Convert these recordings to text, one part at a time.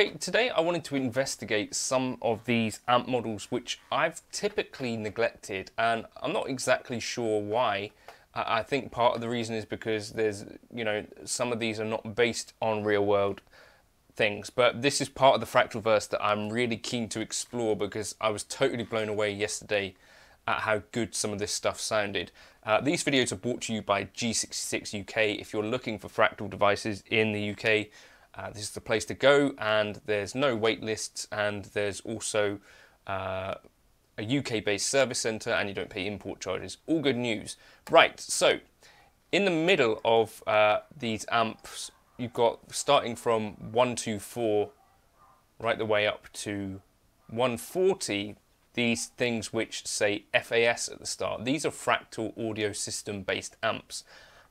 Okay, today I wanted to investigate some of these amp models which I've typically neglected, and I'm not exactly sure why. I think part of the reason is because there's, some of these are not based on real world things, but this is part of the Fractal-verse that I'm really keen to explore because I was totally blown away yesterday at how good some of this stuff sounded. These videos are brought to you by G66 UK. If you're looking for Fractal devices in the UK, this is the place to go, and there's no wait lists, and there's also a UK-based service centre, and you don't pay import charges. All good news. Right, so in the middle of these amps, you've got starting from 124 right the way up to 140, these things which say FAS at the start. These are Fractal audio system based amps.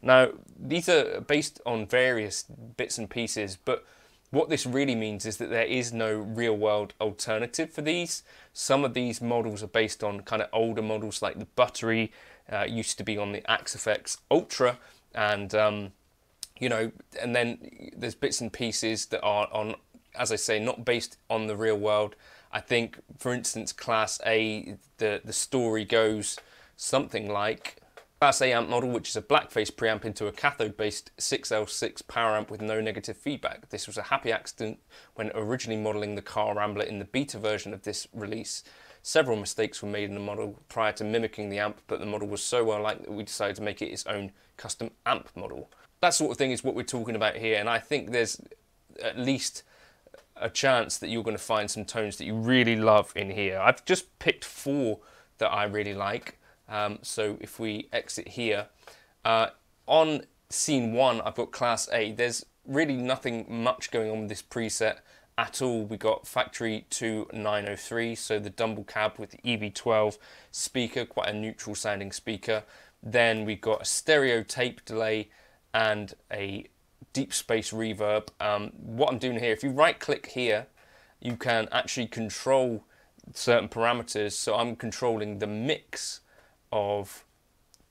Now, these are based on various bits and pieces, but what this really means is that there is no real-world alternative for these. Some of these models are based on kind of older models, like the Buttery, used to be on the Axe-FX Ultra, and, and then there's bits and pieces that are on, as I say, not based on the real world. I think, for instance, Class A, the story goes something like Class A amp model, which is a blackface preamp into a cathode-based 6L6 power amp with no negative feedback. This was a happy accident when originally modelling the car Rambler in the beta version of this release. Several mistakes were made in the model prior to mimicking the amp, but the model was so well liked that we decided to make it its own custom amp model. That sort of thing is what we're talking about here, and I think there's at least a chance that you're going to find some tones that you really love in here. I've just picked 4 that I really like. So if we exit here, on scene 1, I've got Class A. There's really nothing much going on with this preset at all. We got factory 2903, so the Dumble cab with the EV12 speaker, quite a neutral sounding speaker. Then we've got a stereo tape delay and a deep space reverb. What I'm doing here, if you right click here, you can actually control certain parameters. So I'm controlling the mix of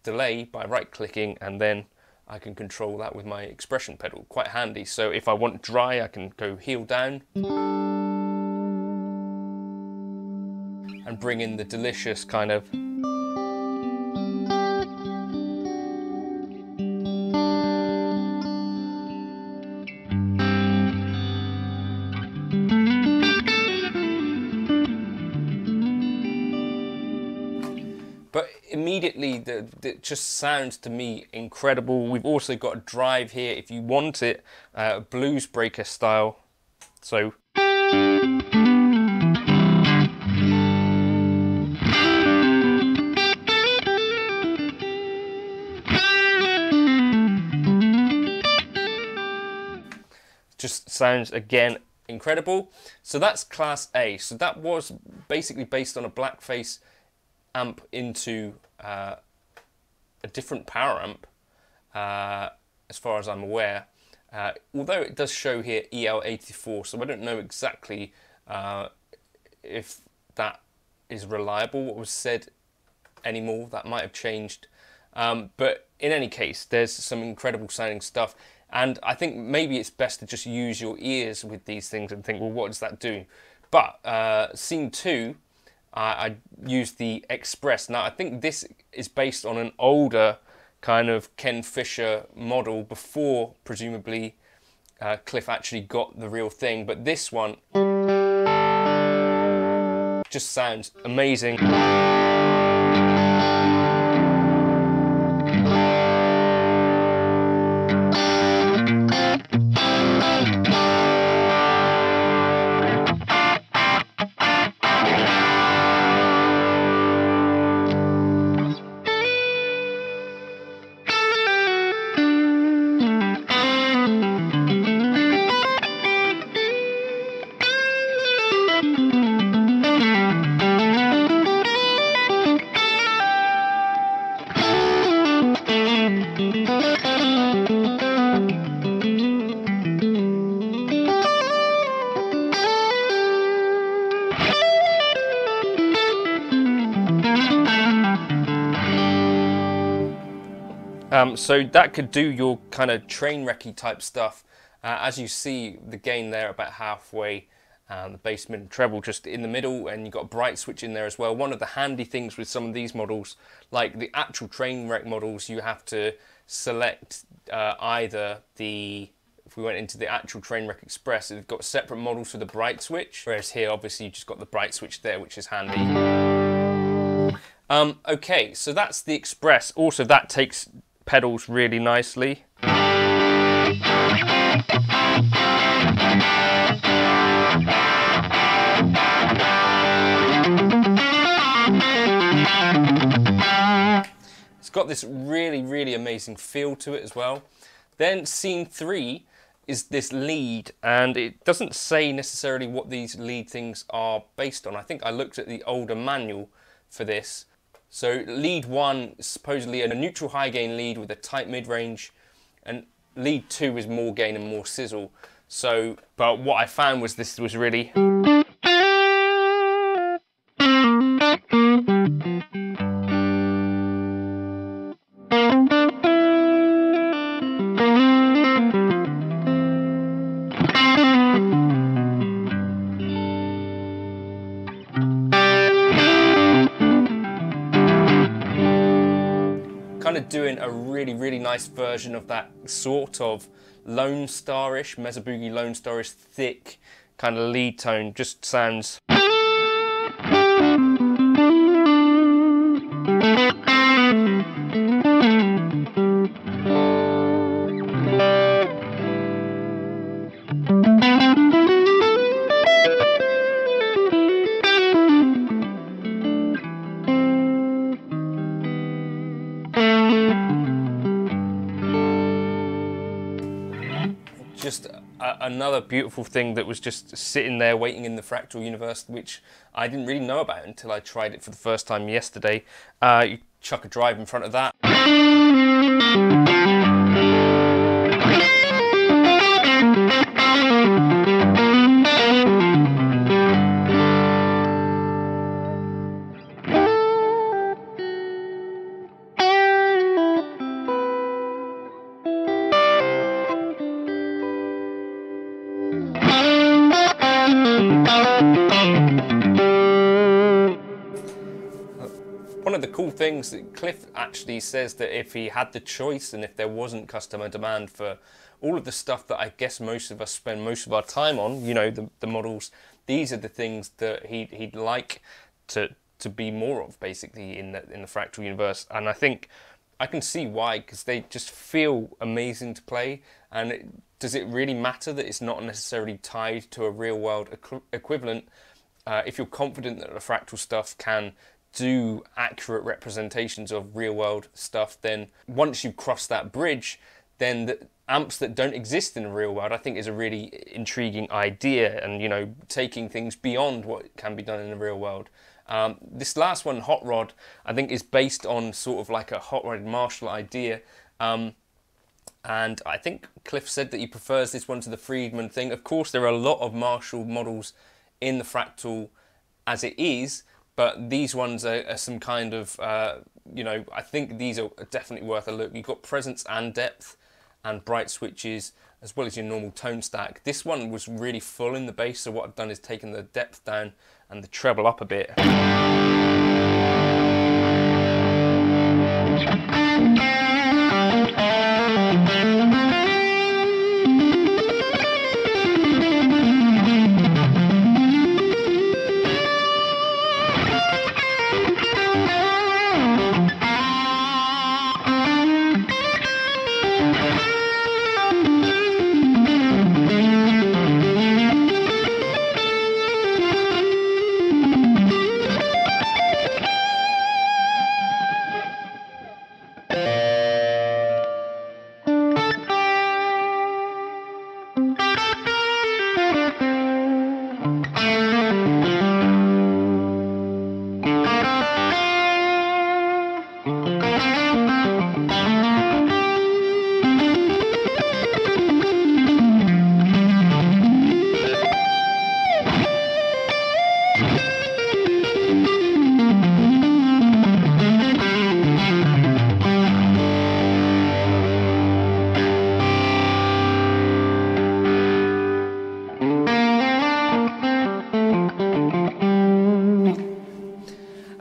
delay by right clicking, and then I can control that with my expression pedal. Quite handy. So if I want dry, I can go heel down and bring in the delicious kind of immediately, it just sounds to me incredible. We've also got a drive here if you want it, blues breaker style. So just sounds again incredible. So that's Class A. So that was basically based on a blackface amp into a different power amp, as far as I'm aware, although it does show here EL84, so I don't know exactly if that is reliable, what was said anymore. That might have changed, but in any case, there's some incredible sounding stuff, and I think maybe it's best to just use your ears with these things and think, well, what does that do? But scene 2, I used the Express. Now, I think this is based on an older kind of Ken Fisher model before, presumably, Cliff actually got the real thing. But this one just sounds amazing. So that could do your kind of train wrecky type stuff. As you see, the gain there about halfway, the bass, mid and treble just in the middle, and you've got a bright switch in there as well. One of the handy things with some of these models, like the actual train wreck models, you have to select either the, if we went into the actual Trainwreck Express, it's got separate models for the bright switch, whereas here obviously you just got the bright switch there, which is handy. Okay, so that's the Express. Also, that takes pedals really nicely. It's got this really amazing feel to it as well. Then scene 3 is this lead, and it doesn't say necessarily what these lead things are based on. I think I looked at the older manual for this. So lead 1 is supposedly a neutral high gain lead with a tight mid-range, and lead 2 is more gain and more sizzle. So, but what I found was this was really kind of doing a really nice version of that sort of Lone Star-ish, Mesa Boogie Lone Star-ish thick kind of lead tone. Just sounds just another beautiful thing that was just sitting there waiting in the Fractal universe, which I didn't really know about until I tried it for the first time yesterday. You chuck a drive in front of that. One of the cool things that Cliff actually says that if he had the choice and if there wasn't customer demand for all of the stuff that I guess most of us spend most of our time on, you know, the models, these are the things that he'd like to be more of basically in the Fractal universe. And I think I can see why, because they just feel amazing to play. And does it really matter that it's not necessarily tied to a real world equivalent? If you're confident that the Fractal stuff can do accurate representations of real world stuff, then once you cross that bridge, then the amps that don't exist in the real world I think is a really intriguing idea, and you know, taking things beyond what can be done in the real world. This last one, Hot Rod, I think is based on sort of like a Hot Rod Marshall idea, and I think Cliff said that he prefers this one to the Friedman thing. Of course there are a lot of Marshall models in the Fractal as it is, but these ones are some kind of, you know, I think these are definitely worth a look. You've got presence and depth and bright switches, as well as your normal tone stack. This one was really full in the bass, so what I've done is taken the depth down and the treble up a bit.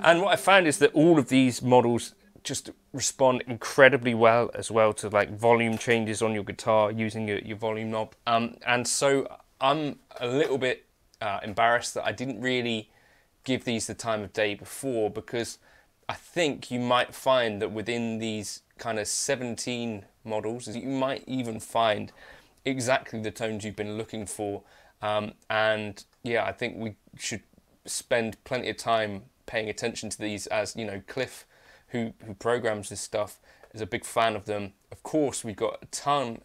And what I found is that all of these models just respond incredibly well as well to like volume changes on your guitar using your volume knob. And so I'm a little bit embarrassed that I didn't really give these the time of day before, because I think you might find that within these kind of 17 models, you might even find exactly the tones you've been looking for. And yeah, I think we should spend plenty of time paying attention to these, as you know, Cliff, who programs this stuff, is a big fan of them. Of course, we've got a ton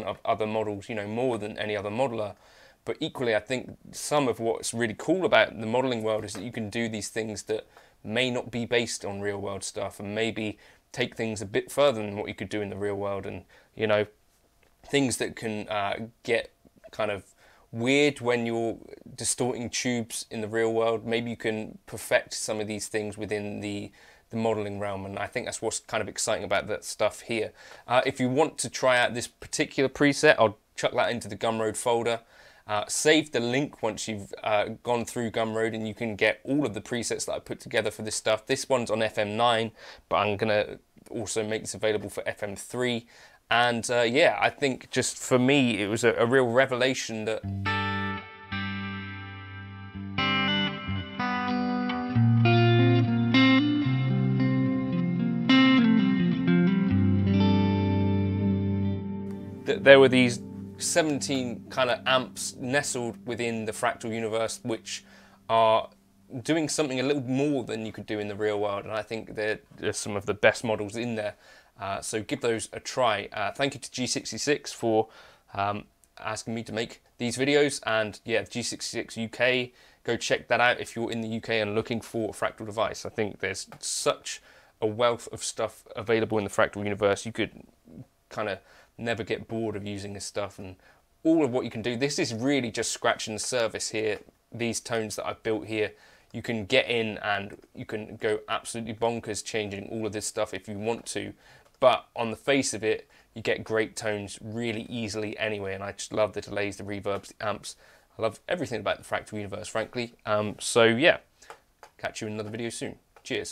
of other models, you know, more than any other modeler. But equally, I think some of what's really cool about the modeling world is that you can do these things that may not be based on real world stuff, and maybe take things a bit further than what you could do in the real world. And, you know, things that can get kind of weird when you're distorting tubes in the real world. Maybe you can perfect some of these things within the modeling realm, and I think that's what's kind of exciting about that stuff here. If you want to try out this particular preset, I'll chuck that into the Gumroad folder. Save the link once you've gone through Gumroad, and you can get all of the presets that I put together for this stuff. This one's on FM9, but I'm gonna also make this available for FM3. And yeah, I think just for me, it was a real revelation that there were these 17 kind of amps nestled within the Fractal universe, which are doing something a little more than you could do in the real world. And I think there's some of the best models in there. So give those a try. Thank you to G66 for asking me to make these videos. And yeah, G66 UK, go check that out if you're in the UK and looking for a Fractal device. I think there's such a wealth of stuff available in the Fractal universe. You could kind of never get bored of using this stuff, and all of what you can do. This is really just scratching the surface here. These tones that I've built here, you can get in and you can go absolutely bonkers changing all of this stuff if you want to. But on the face of it, you get great tones really easily anyway. And I just love the delays, the reverbs, the amps. I love everything about the Fractal universe, frankly. So yeah, catch you in another video soon. Cheers.